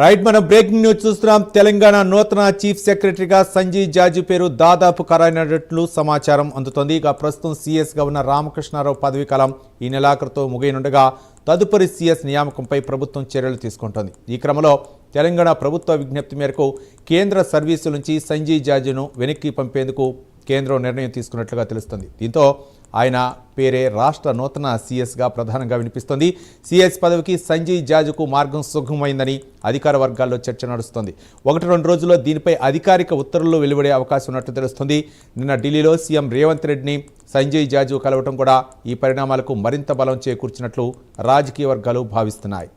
Right, మనం breaking news చూస్తున్నాం. తెలంగాణ నూతన చీఫ్ సెక్రటరీగా సంజయ్ జాజు పేరు దాదాపు ఖరారైనట్లు సమాచారం అందుతోంది. ఇక ప్రస్తుతం సీఎస్గా ఉన్న రామకృష్ణారావు పదవీ కాలం ఈ నెలాఖరుతో ముగియనుండగా తదుపరి సీఎస్ నియామకంపై ప్రభుత్వం చర్యలు తీసుకుంటోంది. ఈ క్రమంలో తెలంగాణ ప్రభుత్వ విజ్ఞప్తి మేరకు కేంద్ర సర్వీసుల నుంచి సంజయ్ జాజును వెనక్కి పంపేందుకు కేంద్రం నిర్ణయం తీసుకున్నట్లుగా తెలుస్తుంది. దీంతో ఆయన పేరే రాష్ట్ర నూతన సీఎస్గా ప్రధానంగా వినిపిస్తోంది. సీఎస్ పదవికి సంజయ్ జాజుకు మార్గం సుగమమైందని అధికార వర్గాల్లో చర్చ నడుస్తోంది. 1-2 రోజుల్లో దీనిపై అధికారిక ఉత్తర్వులు వెలువడే అవకాశం ఉన్నట్టు తెలుస్తుంది. నిన్న ఢిల్లీలో సీఎం రేవంత్ రెడ్డిని సంజయ్ జాజు కలవటం కూడా ఈ పరిణామాలకు మరింత బలం చేకూర్చినట్లు రాజకీయ వర్గాలు భావిస్తున్నాయి.